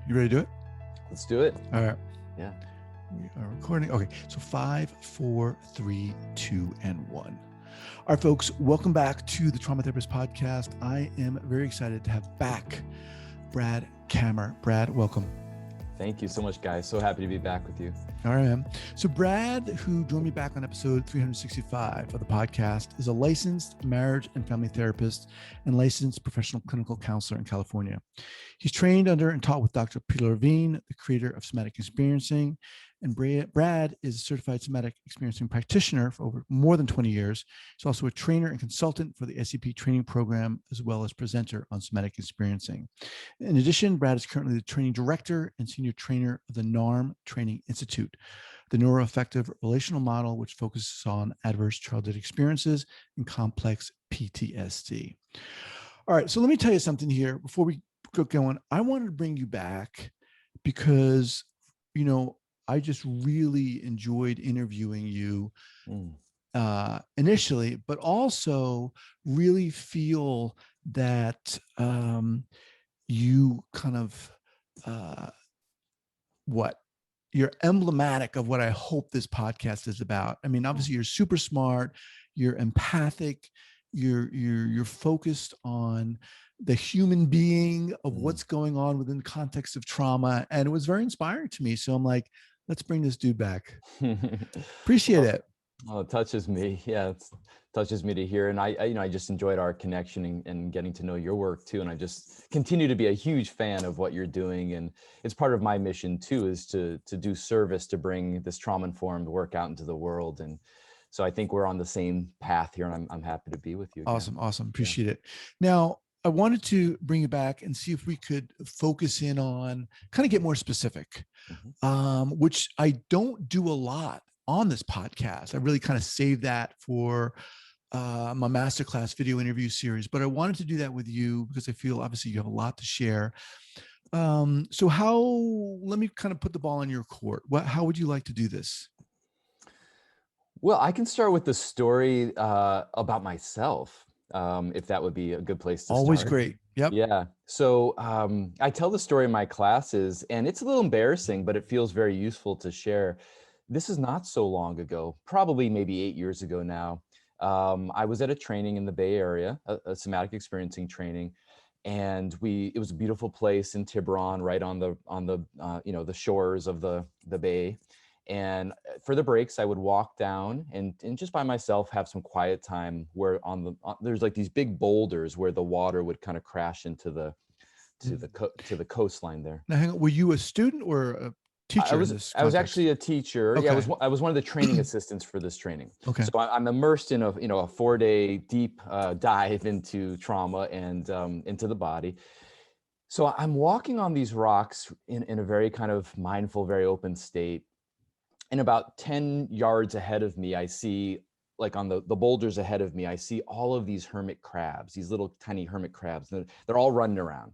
You ready to do it? Let's do it. All right. Yeah. We are recording. Okay. So 5, 4, 3, 2, and 1. All right, folks, welcome back to the Trauma Therapist Podcast. I am very excited to have back Brad Kammer. Brad, welcome. Thank you so much, guys. So happy to be back with you. All right, man. So Brad, who joined me back on episode 365 of the podcast, is a licensed marriage and family therapist and licensed professional clinical counselor in California. He's trained under and taught with Dr. Peter Levine, the creator of Somatic Experiencing, and Brad is a certified Somatic Experiencing Practitioner for over more than 20 years. He's also a trainer and consultant for the SEP Training Program, as well as presenter on Somatic Experiencing. In addition, Brad is currently the training director and senior trainer of the NARM Training Institute, the neuroaffective relational model, which focuses on adverse childhood experiences and complex PTSD. All right, so let me tell you something here before we get going. I wanted to bring you back because, I just really enjoyed interviewing you initially, but also really feel that you kind of you're emblematic of what I hope this podcast is about. I mean, obviously you're super smart, you're empathic, you're focused on the human being of what's going on within the context of trauma. And it was very inspiring to me. So I'm like, let's bring this dude back. Appreciate it. Oh, it touches me. Yeah, it touches me to hear. And I just enjoyed our connection and getting to know your work too. And I just continue to be a huge fan of what you're doing. And it's part of my mission too, is to do service, to bring this trauma-informed work out into the world. And so I think we're on the same path here, and I'm happy to be with you again. Awesome. Appreciate it. Now, I wanted to bring you back and see if we could focus in on kind of get more specific, which I don't do a lot on this podcast. I really kind of save that for my masterclass video interview series, but I wanted to do that with you because I feel obviously you have a lot to share. So let me kind of put the ball in your court. How would you like to do this? Well, I can start with the story about myself. If that would be a good place to start. Always great. Yep. Yeah. So I tell the story in my classes, and it's a little embarrassing, but it feels very useful to share. This is not so long ago, probably maybe 8 years ago now. I was at a training in the Bay Area, a somatic experiencing training, and it was a beautiful place in Tiburon, right on the shores of the bay. And for the breaks, I would walk down and just by myself have some quiet time where there's like these big boulders where the water would kind of crash into the coastline there. Now, hang on, were you a student or a teacher? I was actually a teacher. Okay. Yeah, I was one of the training assistants for this training. Okay. So I'm immersed in a 4-day deep dive into trauma and into the body. So I'm walking on these rocks in a very kind of mindful, very open state. And about 10 yards ahead of me, I see, like on the boulders ahead of me, I see all of these hermit crabs, these little tiny hermit crabs. They're all running around.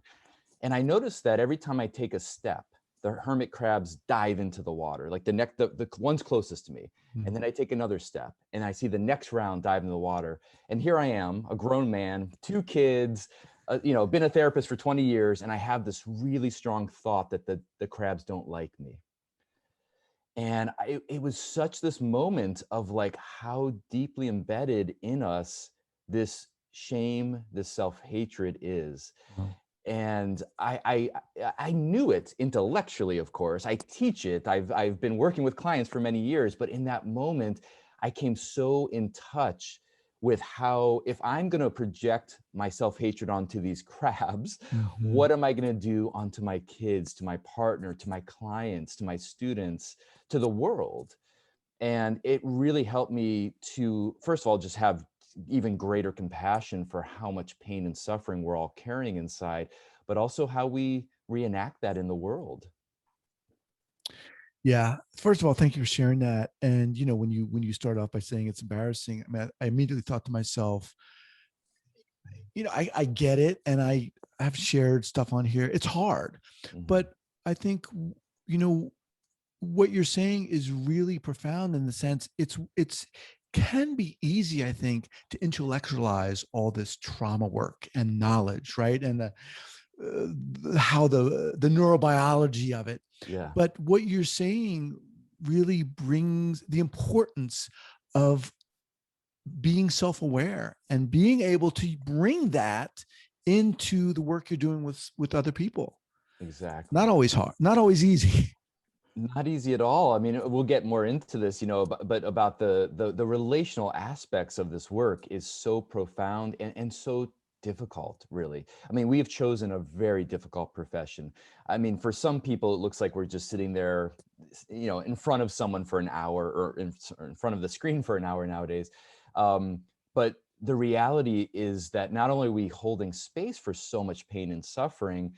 And I notice that every time I take a step, the hermit crabs dive into the water, like the one's closest to me. And then I take another step and I see the next round dive into the water. And here I am, a grown man, 2 kids, been a therapist for 20 years. And I have this really strong thought that the crabs don't like me. And it was such this moment of like how deeply embedded in us this shame, this self-hatred is. And I knew it intellectually, of course. I teach it. I've been working with clients for many years, but in that moment, I came so in touch with how, if I'm going to project my self-hatred onto these crabs, what am I going to do onto my kids, to my partner, to my clients, to my students, to the world? And it really helped me to, first of all, just have even greater compassion for how much pain and suffering we're all carrying inside, but also how we reenact that in the world. Yeah. First of all, thank you for sharing that. And when you start off by saying it's embarrassing, I mean, I immediately thought to myself, I get it, and I have shared stuff on here. It's hard, but I think what you're saying is really profound in the sense it's can be easy, I think, to intellectualize all this trauma work and knowledge, right? And how the neurobiology of it. Yeah, But what you're saying really brings the importance of being self-aware and being able to bring that into the work you're doing with other people. exactly. Not always hard, not always easy. Not easy at all. I mean, we'll get more into this, but about the relational aspects of this work is so profound and so difficult, really. I mean, we have chosen a very difficult profession. I mean, for some people, it looks like we're just sitting there, in front of someone for an hour, or in front of the screen for an hour nowadays. But the reality is that not only are we holding space for so much pain and suffering,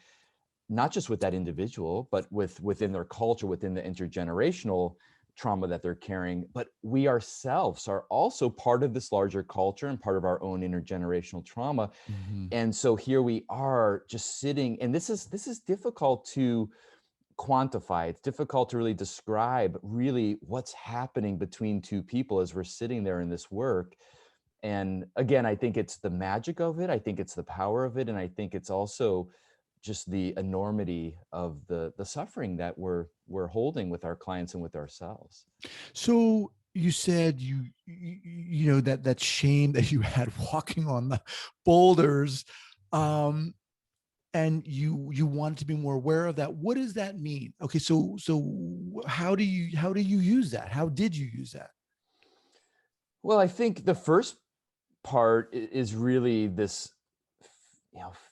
not just with that individual, but within their culture, within the intergenerational trauma that they're carrying, but we ourselves are also part of this larger culture and part of our own intergenerational trauma. Mm-hmm. And so here we are just sitting, and this is difficult to quantify. It's difficult to really describe really what's happening between two people as we're sitting there in this work. And again, I think it's the magic of it. I think it's the power of it. And I think it's also just the enormity of the suffering that we're holding with our clients and with ourselves. So you said you know that shame that you had walking on the boulders, um, and you wanted to be more aware of that. What does that mean? Okay, so how do you use that? How did you use that? Well, I think the first part is really this,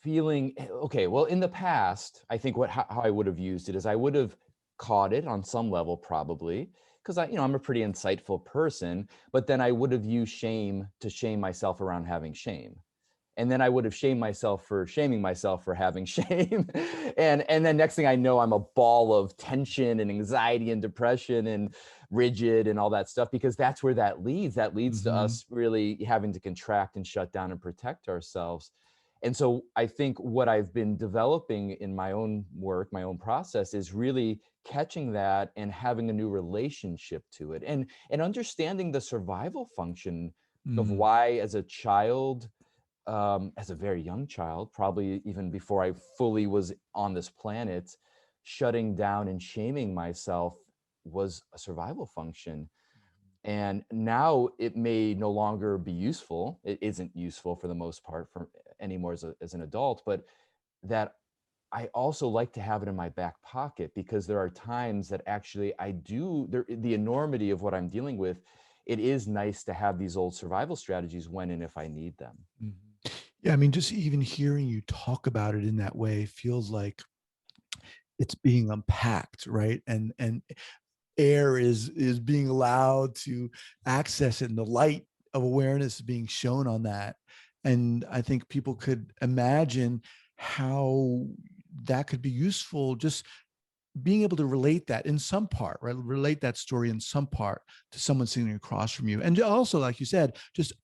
feeling. Okay, well, in the past, I think how I would have used it is I would have caught it on some level, probably, because I'm a pretty insightful person, but then I would have used shame to shame myself around having shame. And then I would have shamed myself for shaming myself for having shame. And then next thing I know, I'm a ball of tension and anxiety and depression and rigid and all that stuff, because that's where that leads. That leads to Mm-hmm. us really having to contract and shut down and protect ourselves. And so I think what I've been developing in my own work, my own process, is really catching that and having a new relationship to it, and understanding the survival function of Mm-hmm. why, as a child, as a very young child, probably even before I fully was on this planet, shutting down and shaming myself was a survival function. And now it may no longer be useful. It isn't useful for the most part for anymore as an adult, but that I also like to have it in my back pocket, because there are times that actually the enormity of what I'm dealing with, it is nice to have these old survival strategies when and if I need them. Mm-hmm. Yeah, I mean, just even hearing you talk about it in that way feels like it's being unpacked, right? And air is being allowed to access it, and the light of awareness is being shown on that. And I think people could imagine how that could be useful, just being able to relate that in some part, right? Relate that story in some part to someone sitting across from you. And also, like you said, just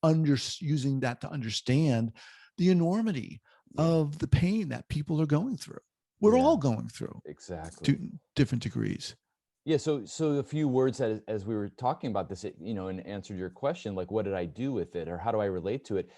using that to understand the enormity Yeah. of the pain that people are going through. We're Yeah, all going through exactly. to different degrees. Yeah, so a few words that, as we were talking about this, in answer to your question, like what did I do with it, or how do I relate to it?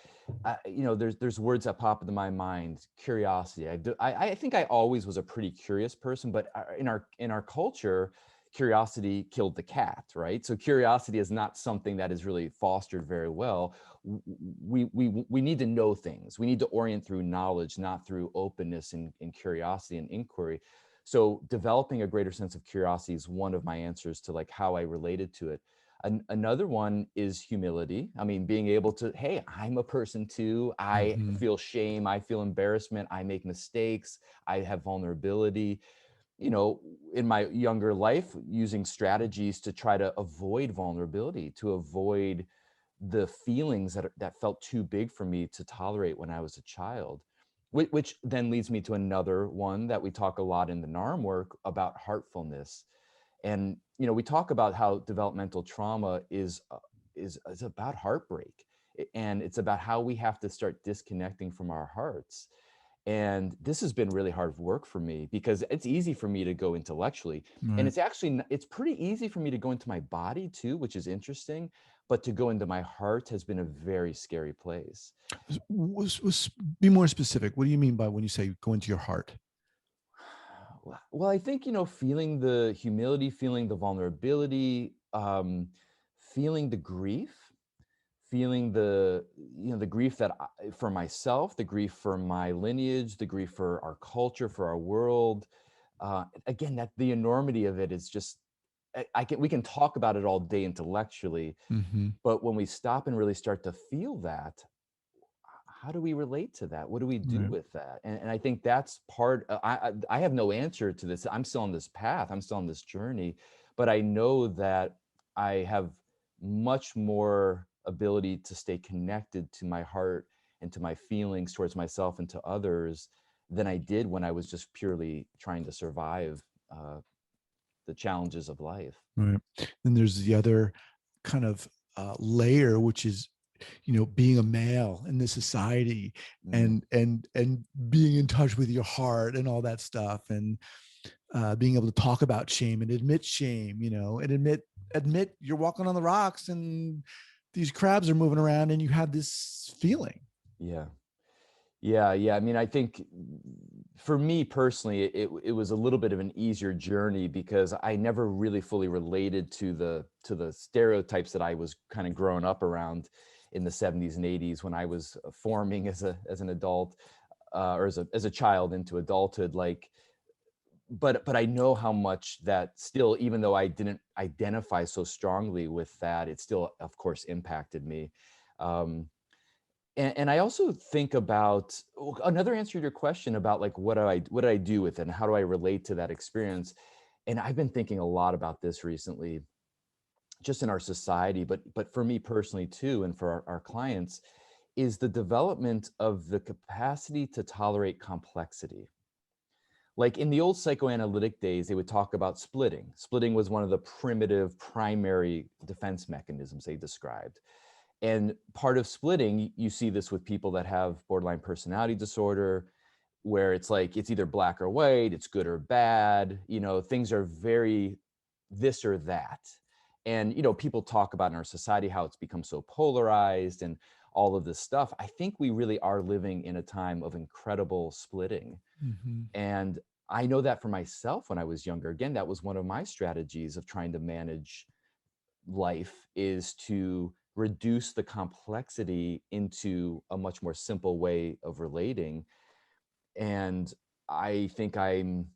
There's words that pop into my mind. Curiosity. I think I always was a pretty curious person, but in our culture, curiosity killed the cat, right? So curiosity is not something that is really fostered very well. We need to know things. We need to orient through knowledge, not through openness and curiosity and inquiry. So developing a greater sense of curiosity is one of my answers to like how I related to it. Another one is humility. I mean, being able to, hey, I'm a person too. I Mm-hmm. feel shame. I feel embarrassment. I make mistakes. I have vulnerability. In my younger life, using strategies to try to avoid vulnerability, to avoid the feelings that felt too big for me to tolerate when I was a child. Which then leads me to another one that we talk a lot in the NARM work about heartfulness. And we talk about how developmental trauma is about heartbreak, and it's about how we have to start disconnecting from our hearts. And this has been really hard work for me, because it's easy for me to go intellectually, and Right. it's actually it's pretty easy for me to go into my body too, which is interesting. but to go into my heart has been a very scary place. Be more specific. What do you mean by when you say go into your heart? Well, I think, feeling the humility, feeling the vulnerability, feeling the grief, feeling the grief that for myself, the grief for my lineage, the grief for our culture, for our world. Again, that the enormity of it is just, we can talk about it all day intellectually, Mm-hmm. but when we stop and really start to feel that, how do we relate to that? What do we do Right. with that? And I think that's part. I have no answer to this. I'm still on this path. I'm still on this journey, but I know that I have much more ability to stay connected to my heart and to my feelings towards myself and to others than I did when I was just purely trying to survive the challenges of life. Right. Then there's the other kind of layer, which is, being a male in this society, Mm, and being in touch with your heart and all that stuff, and being able to talk about shame and admit shame, and admit you're walking on the rocks and these crabs are moving around and you have this feeling. yeah. Yeah. I mean, I think for me personally, it was a little bit of an easier journey because I never really fully related to the stereotypes that I was kind of growing up around in the 70s and 80s when I was forming as an adult, or as a child into adulthood. Like, but I know how much that still, even though I didn't identify so strongly with that, it still, of course, impacted me. Um, and I also think about another answer to your question about like what do I do with it and how do I relate to that experience? And I've been thinking a lot about this recently, just in our society, but for me personally too, and for our clients, is the development of the capacity to tolerate complexity. Like in the old psychoanalytic days, they would talk about splitting. Splitting was one of the primitive primary defense mechanisms they described. And part of splitting, you see this with people that have borderline personality disorder, where it's like it's either black or white, it's good or bad, things are very this or that. And people talk about in our society how it's become so polarized and all of this stuff. I think we really are living in a time of incredible splitting. Mm-hmm. And I know that for myself when I was younger. Again, that was one of my strategies of trying to manage life, is to reduce the complexity into a much more simple way of relating. And I think I'm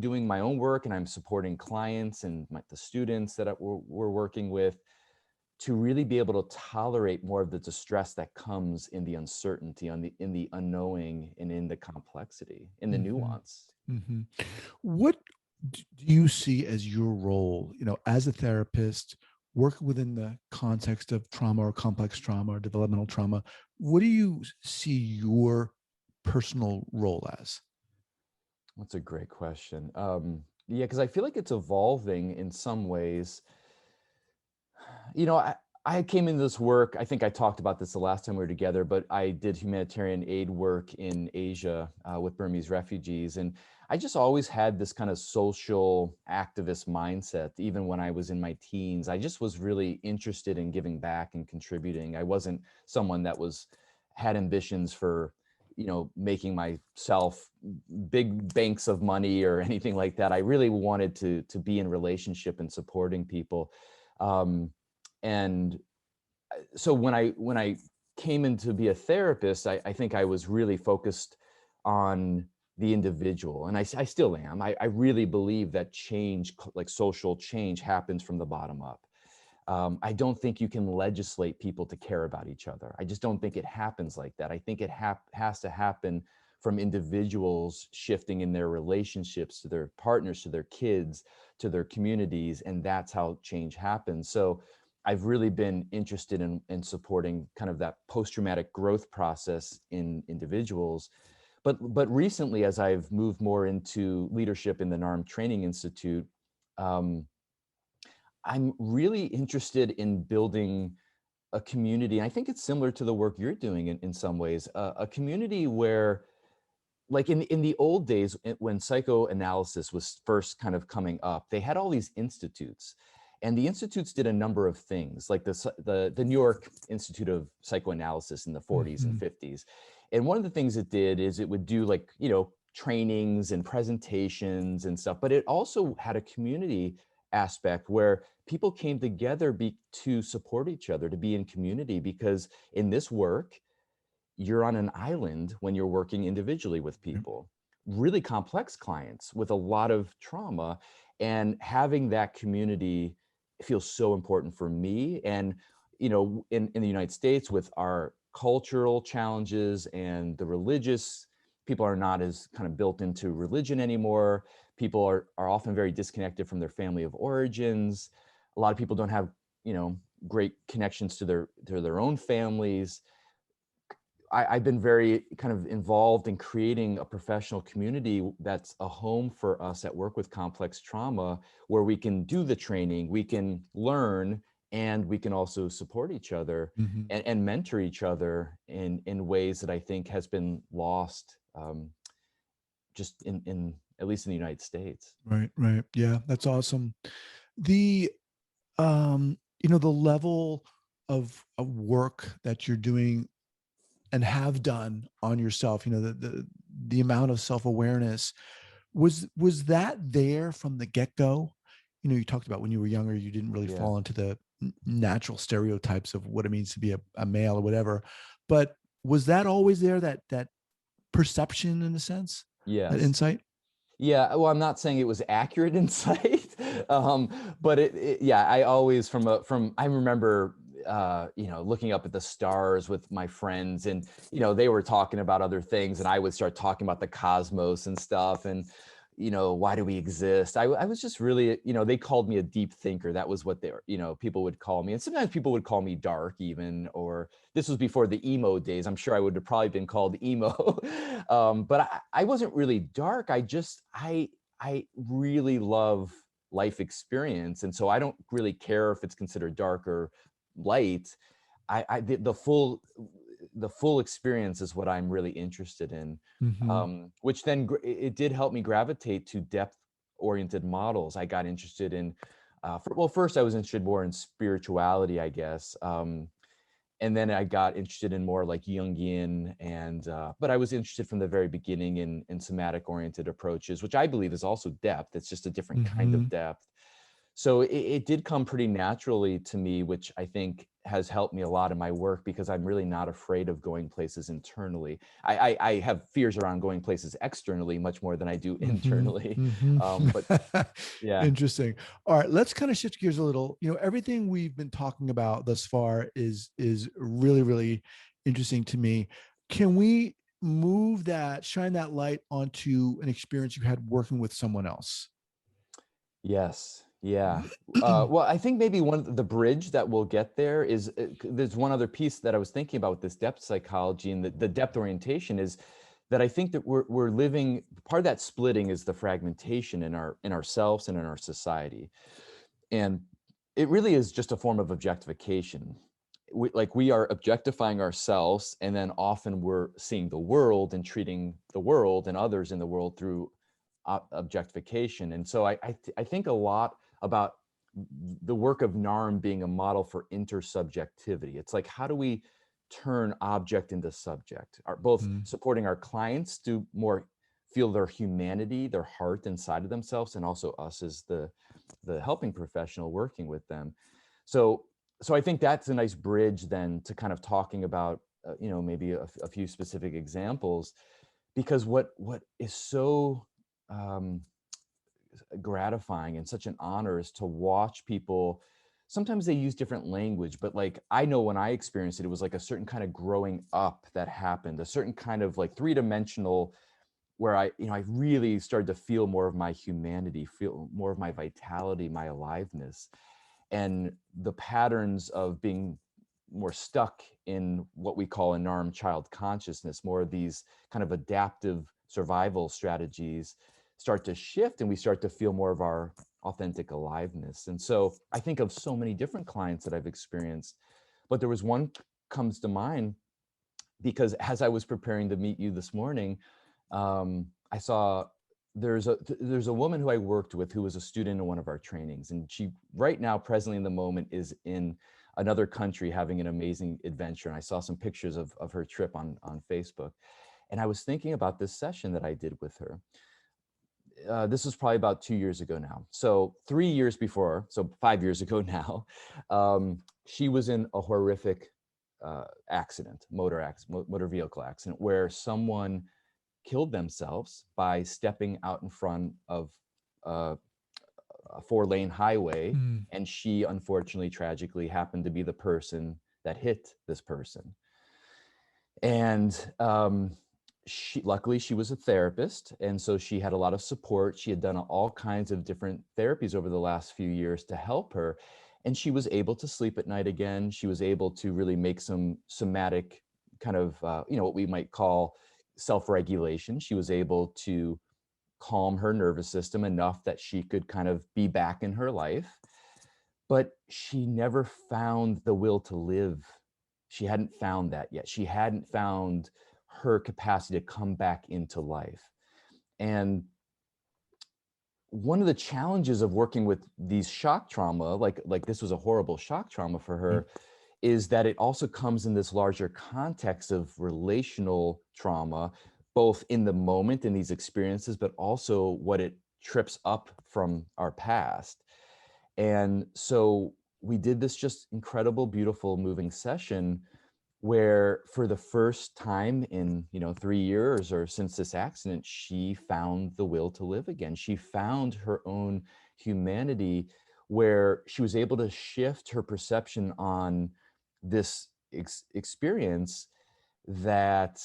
doing my own work, and I'm supporting clients and the students that we're working with to really be able to tolerate more of the distress that comes in the uncertainty, in the unknowing, and in the complexity, in the Mm-hmm. nuance. Mm-hmm. What do you see as your role, as a therapist, working within the context of trauma or complex trauma or developmental trauma? What do you see your personal role as? That's a great question. Yeah, because I feel like it's evolving in some ways. You know, I came into this work, I think I talked about this the last time we were together, but I did humanitarian aid work in Asia with Burmese refugees. And I just always had this kind of social activist mindset, even when I was in my teens. I just was really interested in giving back and contributing. I wasn't someone that had ambitions for, making myself big banks of money or anything like that. I really wanted to be in relationship and supporting people. And so when I came in to be a therapist, I think I was really focused on the individual, and I still am. I really believe that change, like social change, happens from the bottom up. I don't think you can legislate people to care about each other. I just don't think it happens like that. I think it has to happen from individuals shifting in their relationships to their partners, to their kids, to their communities, and that's how change happens. So I've really been interested in supporting kind of that post-traumatic growth process in individuals. But recently, as I've moved more into leadership in the NARM Training Institute, um, I'm really interested in building a community. I think it's similar to the work you're doing in some ways, a community where, like in the old days when psychoanalysis was first kind of coming up, they had all these institutes. And the institutes did a number of things, like the New York Institute of Psychoanalysis in the 40s and 50s. And one of the things it did is it would do like, trainings and presentations and stuff, but it also had a community aspect where people came together to support each other, to be in community, because in this work, you're on an island when you're working individually with people, really complex clients with a lot of trauma, and having that community feels so important for me. And, in the United States, with our cultural challenges and the religious, people are not as kind of built into religion anymore. People are often very disconnected from their family of origins. A lot of people don't have, great connections to their own families. I've been very kind of involved in creating a professional community that's a home for us that work with complex trauma, where we can do the training, we can learn, and we can also support each other and mentor each other in ways that I think has been lost, just in at least in the United States. Right. Yeah, that's awesome. The the level of work that you're doing and have done on yourself, the amount of self-awareness, was that there from the get-go? You talked about when you were younger, you didn't really Yeah. fall into the natural stereotypes of what it means to be a male or whatever, but was that always there, that perception, in a sense, that Yes. insight? Yeah, well, I'm not saying it was accurate insight, but yeah, I always I remember, looking up at the stars with my friends, and they were talking about other things, and I would start talking about the cosmos and stuff, and why do we exist? I was just really, they called me a deep thinker. That was what people would call me, and sometimes people would call me dark, even, or this was before the emo days. I'm sure I would have probably been called emo. But I wasn't really dark. I really love life experience. And so I don't really care if it's considered dark or light. The full experience is what I'm really interested in. Which then it did help me gravitate to depth oriented models. I got interested in, first I was interested more in spirituality, I guess. And then I got interested in more like Jungian, but I was interested from the very beginning in somatic oriented approaches, which I believe is also depth. It's just a different kind of depth. So it did come pretty naturally to me, which I think has helped me a lot in my work, because I'm really not afraid of going places internally. I have fears around going places externally much more than I do internally. But yeah. Interesting. All right, let's kind of shift gears a little. Everything we've been talking about thus far is really, really interesting to me. Can we shine that light onto an experience you had working with someone else? Yes. Yeah. Well, I think maybe the bridge that we'll get there is, there's one other piece that I was thinking about with this depth psychology and the depth orientation, is that I think that we're living, part of that splitting is the fragmentation in ourselves and in our society. And it really is just a form of objectification. We are objectifying ourselves, and then often we're seeing the world and treating the world and others in the world through objectification. And so I think a lot about the work of NARM being a model for intersubjectivity. It's like, how do we turn object into subject? Both supporting our clients to more feel their humanity, their heart inside of themselves, and also us as the helping professional working with them. So I think that's a nice bridge then to kind of talking about, maybe a few specific examples, because what is so gratifying and such an honor is to watch people. Sometimes they use different language, but like, I know when I experienced it, it was like a certain kind of growing up that happened, a certain kind of like three-dimensional, where I really started to feel more of my humanity, feel more of my vitality, my aliveness, and the patterns of being more stuck in what we call a NARM child consciousness, more of these kind of adaptive survival strategies start to shift, and we start to feel more of our authentic aliveness. And so I think of so many different clients that I've experienced, but there was one comes to mind, because as I was preparing to meet you this morning, I saw there's a woman who I worked with who was a student in one of our trainings, and she right now, presently in the moment, is in another country having an amazing adventure. And I saw some pictures of her trip on Facebook. And I was thinking about this session that I did with her. This was probably about 2 years ago now. So 3 years before, so 5 years ago now, she was in a horrific accident, motor vehicle accident, where someone killed themselves by stepping out in front of a 4-lane highway. Mm. And she, unfortunately, tragically happened to be the person that hit this person. And luckily she was a therapist. And so she had a lot of support. She had done all kinds of different therapies over the last few years to help her. And she was able to sleep at night again. She was able to really make some somatic kind of, what we might call self-regulation. She was able to calm her nervous system enough that she could kind of be back in her life. But she never found the will to live. She hadn't found that yet. She hadn't found her capacity to come back into life. And one of the challenges of working with these shock trauma, like this was a horrible shock trauma for her, is that it also comes in this larger context of relational trauma, both in the moment in these experiences, but also what it trips up from our past. And so we did this just incredible, beautiful, moving session where for the first time in 3 years or since this accident, she found the will to live again. She found her own humanity, where she was able to shift her perception on this experience that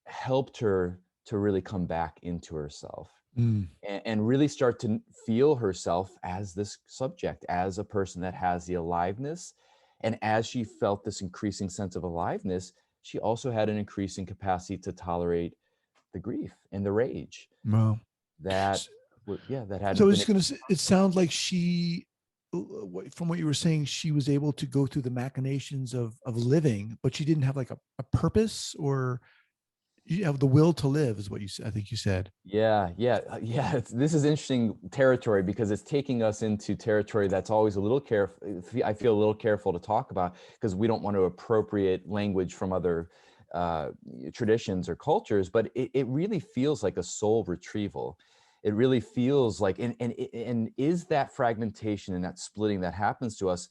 helped her to really come back into herself. Mm. And really start to feel herself as this subject, as a person that has the aliveness. And as she felt this increasing sense of aliveness, she also had an increasing capacity to tolerate the grief and the rage Wow. that, that hadn't So I been. was going to say, it sounds like from what you were saying, she was able to go through the machinations of living, but she didn't have like a purpose, or you have the will to live is what you said. I think you said. Yeah. This is interesting territory because it's taking us into territory that's always a little careful. I feel a little careful to talk about because we don't want to appropriate language from other traditions or cultures, but it really feels like a soul retrieval. It really feels like, and is that fragmentation and that splitting that happens to us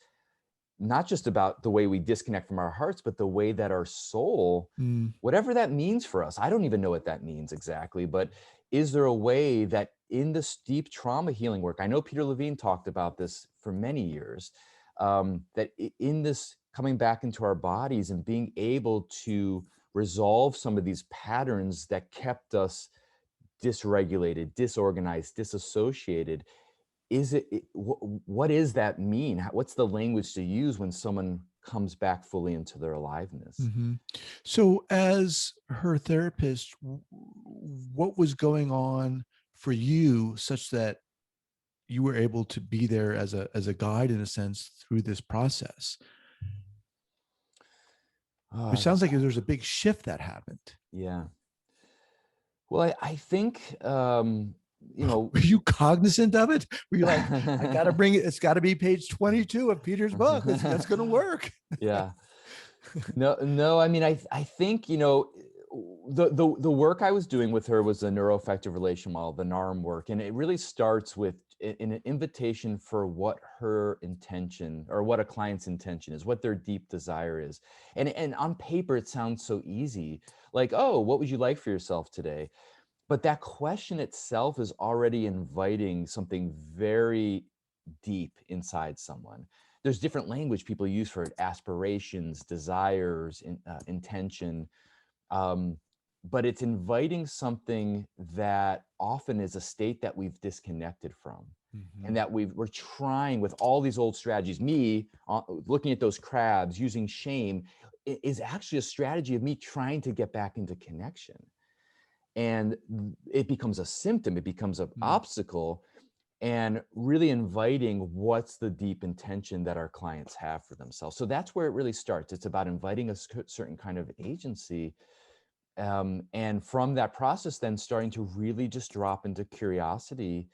not just about the way we disconnect from our hearts, but the way that our soul, whatever that means for us, I don't even know what that means exactly, but is there a way that in this deep trauma healing work, I know Peter Levine talked about this for many years, that in this coming back into our bodies and being able to resolve some of these patterns that kept us dysregulated, disorganized, disassociated, what does that mean? What's the language to use when someone comes back fully into their aliveness? Mm-hmm. So as her therapist, what was going on for you such that you were able to be there as a guide in a sense through this process? It sounds like there's a big shift that happened. Yeah. Well, I think, Were you cognizant of it? Were you like, I got to bring it, it's got to be page 22 of Peter's book. That's going to work. Yeah. No. I mean, I think, the work I was doing with her was the neuroaffective relation model, the NARM work. And it really starts with an invitation for what her intention or what a client's intention is, what their deep desire is. And on paper, it sounds so easy, like, oh, what would you like for yourself today? But that question itself is already inviting something very deep inside someone. There's different language people use for it: aspirations, desires, intention. But it's inviting something that often is a state that we've disconnected from. Mm-hmm. And that we're trying with all these old strategies. Me looking at those crabs, using shame is actually a strategy of me trying to get back into connection. And it becomes a symptom, it becomes an obstacle, and really inviting what's the deep intention that our clients have for themselves. So that's where it really starts. It's about inviting a certain kind of agency And from that process, then starting to really just drop into curiosity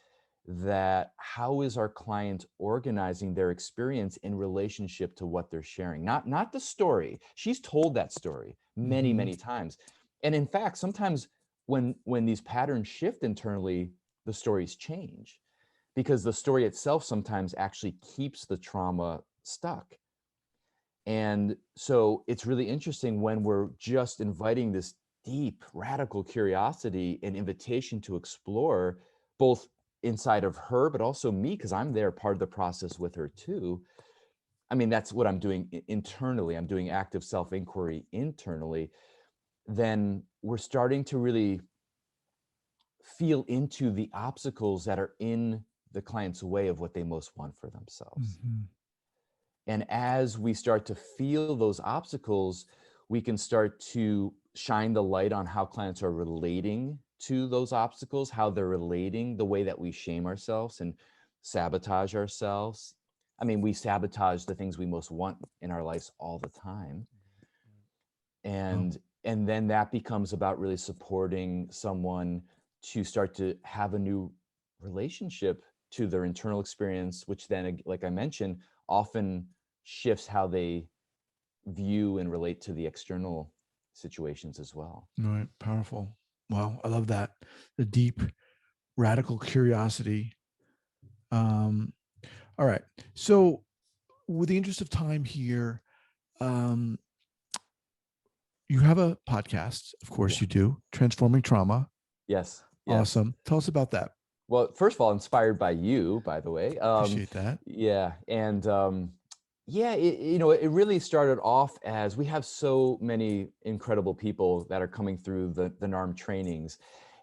that how is our client organizing their experience in relationship to what they're sharing? Not the story. She's told that story many, many times. And in fact, sometimes when these patterns shift internally, the stories change because the story itself sometimes actually keeps the trauma stuck. And so it's really interesting when we're just inviting this deep, radical curiosity and invitation to explore both inside of her, but also me, because I'm there part of the process with her too. I mean, that's what I'm doing internally. I'm doing active self-inquiry internally. Then we're starting to really feel into the obstacles that are in the client's way of what they most want for themselves. And as we start to feel those obstacles, we can start to shine the light on how clients are relating to those obstacles, how they're relating, the way that we shame ourselves and sabotage ourselves. I mean, we sabotage the things we most want in our lives all the time. And then that becomes about really supporting someone to start to have a new relationship to their internal experience, which then, like I mentioned, often shifts how they view and relate to the external situations as well. Right. Powerful. Wow. I love that. The deep, radical curiosity. All right. So, with the interest of time here, um, you have a podcast, of course you do, Transforming Trauma. Yes. Awesome. Tell us about that. Well, first of all, inspired by you, by the way. Appreciate that. Yeah. And it really started off as we have so many incredible people that are coming through the NARM trainings.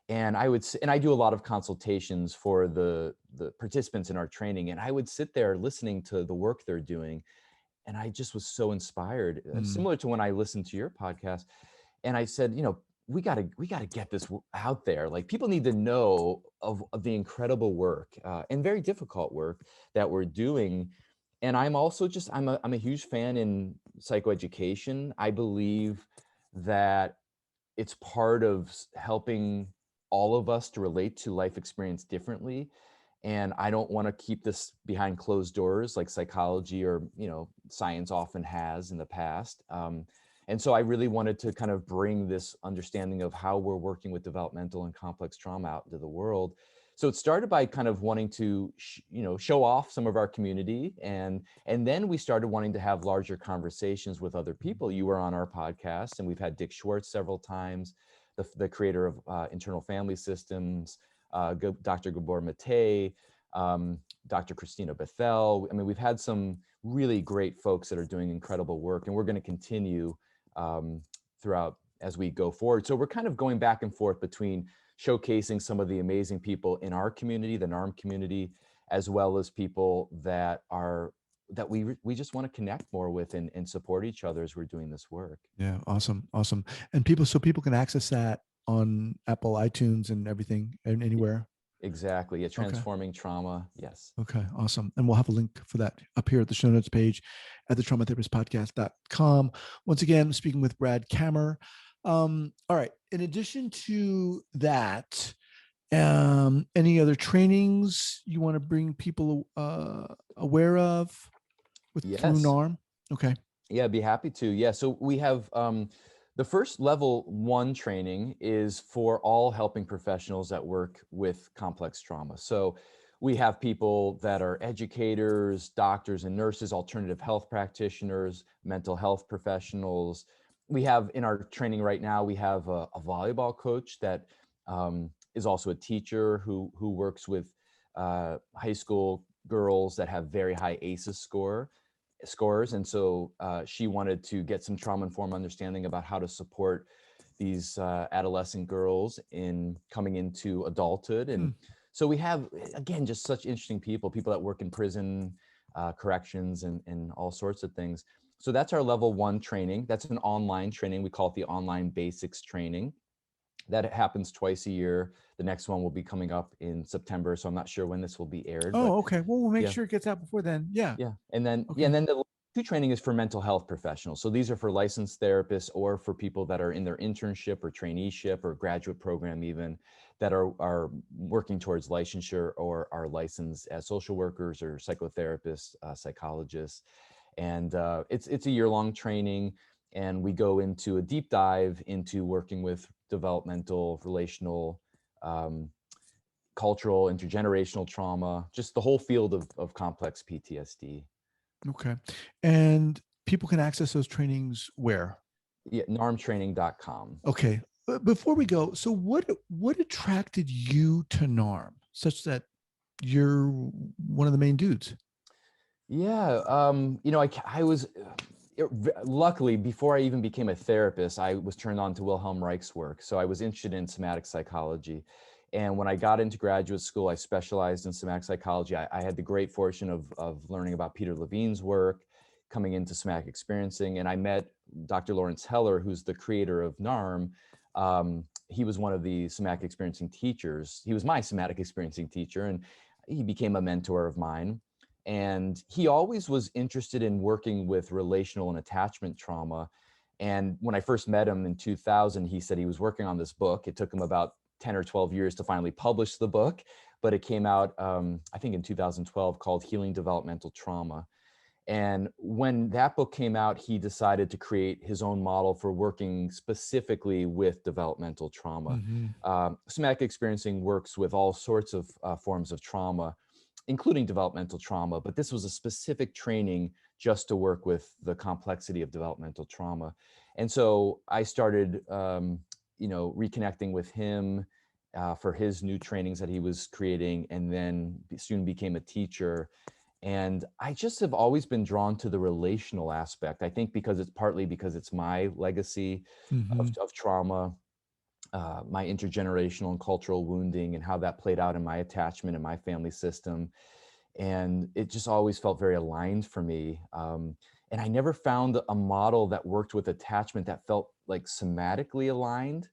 And I do a lot of consultations for the participants in our training. And I would sit there listening to the work they're doing. And I just was so inspired, similar to when I listened to your podcast. And I said, we got to get this out there. Like, people need to know of the incredible work and very difficult work that we're doing. And I'm also I'm a huge fan in psychoeducation. I believe that it's part of helping all of us to relate to life experience differently. And I don't want to keep this behind closed doors like psychology or, science often has in the past. And so I really wanted to kind of bring this understanding of how we're working with developmental and complex trauma out into the world. So it started by kind of wanting to, show off some of our community. And then we started wanting to have larger conversations with other people. You were on our podcast, and we've had Dick Schwartz several times, the creator of Internal Family Systems, Dr. Gabor Mate, Dr. Christina Bethel. I mean, we've had some really great folks that are doing incredible work, and we're going to continue throughout as we go forward. So we're kind of going back and forth between showcasing some of the amazing people in our community, the NARM community, as well as people that we just want to connect more with and support each other as we're doing this work. Yeah. Awesome. And people can access that on Apple, iTunes, and everything, and anywhere. Exactly. Yeah. Transforming Trauma. Yes. Okay. Awesome. And we'll have a link for that up here at the show notes page at thetraumatherapistpodcast.com. Once again, speaking with Brad Kammer. All right. In addition to that, any other trainings you want to bring people aware of through NARM? Okay. Yeah, I'd be happy to. Yeah. So we have the first level 1 training is for all helping professionals that work with complex trauma. So we have people that are educators, doctors and nurses, alternative health practitioners, mental health professionals. We have in our training right now, we have a volleyball coach that is also a teacher who works with high school girls that have very high ACEs scores. And so she wanted to get some trauma-informed understanding about how to support these adolescent girls in coming into adulthood. And so we have, again, just such interesting people that work in prison, corrections, and all sorts of things. So that's our level 1 training. That's an online training. We call it the Online Basics Training. That happens twice a year. The next one will be coming up in September, so I'm not sure when this will be aired. Oh, okay. Well, we'll make sure it gets out before then. Yeah. Yeah. And then, okay. and then the 2 training is for mental health professionals. So these are for licensed therapists or for people that are in their internship or traineeship or graduate program even, that are working towards licensure or are licensed as social workers or psychotherapists, psychologists. And it's a year-long training, and we go into a deep dive into working with developmental, relational, cultural, intergenerational trauma, just the whole field of complex PTSD. Okay. And people can access those trainings where? Yeah, narmtraining.com. Okay. But before we go, so what attracted you to NARM such that you're one of the main dudes? Yeah, I was luckily, before I even became a therapist, I was turned on to Wilhelm Reich's work. So I was interested in somatic psychology. And when I got into graduate school, I specialized in somatic psychology. I had the great fortune of learning about Peter Levine's work, coming into somatic experiencing. And I met Dr. Lawrence Heller, who's the creator of NARM. He was one of the somatic experiencing teachers. He was my somatic experiencing teacher, and he became a mentor of mine. And he always was interested in working with relational and attachment trauma. And when I first met him in 2000, he said he was working on this book. It took him about 10 or 12 years to finally publish the book, but it came out, I think in 2012, called Healing Developmental Trauma. And when that book came out, he decided to create his own model for working specifically with developmental trauma. Mm-hmm. Somatic experiencing works with all sorts of forms of trauma, including developmental trauma, but this was a specific training just to work with the complexity of developmental trauma. And so I started, reconnecting with him for his new trainings that he was creating, and then soon became a teacher. And I just have always been drawn to the relational aspect. I think because it's my legacy Mm-hmm. of trauma, my intergenerational and cultural wounding, and how that played out in my attachment and my family system. And it just always felt very aligned for me. And I never found a model that worked with attachment that felt like somatically aligned.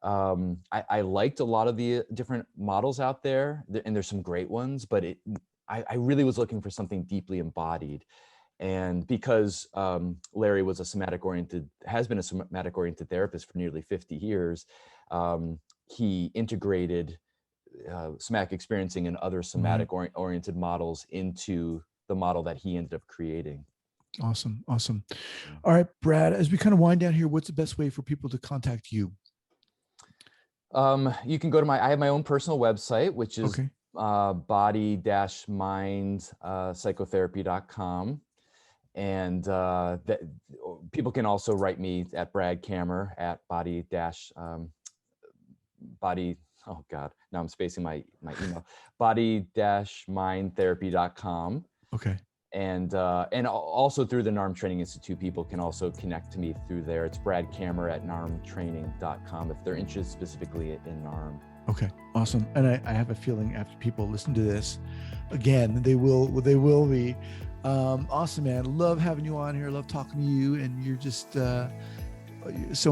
I liked a lot of the different models out there, and there's some great ones, but I really was looking for something deeply embodied. And because Larry has been a somatic oriented therapist for nearly 50 years, he integrated somatic experiencing and other somatic oriented models into the model that he ended up creating. Awesome. All right, Brad, as we kind of wind down here, what's the best way for people to contact you? You can go to I have my own personal website, which is body-mind psychotherapy.com. And that people can also write me at Brad Kammer at oh God, now I'm spacing my email, body-mindtherapy.com. Okay. And also through the NARM Training Institute, people can also connect to me through there. It's Brad Kammer at narmtraining.com if they're interested specifically in NARM. Okay, awesome. And I have a feeling after people listen to this, again, they will be. Awesome, man. Love having you on here. Love talking to you. And you're just so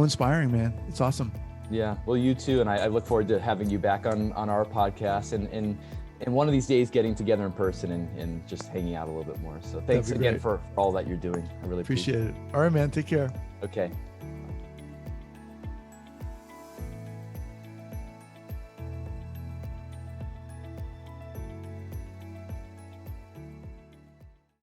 inspiring, man. It's awesome. Yeah, well, you too. And I look forward to having you back on our podcast and one of these days getting together in person and just hanging out a little bit more. So thanks again for all that you're doing. I really appreciate it. All right, man. Take care. Okay.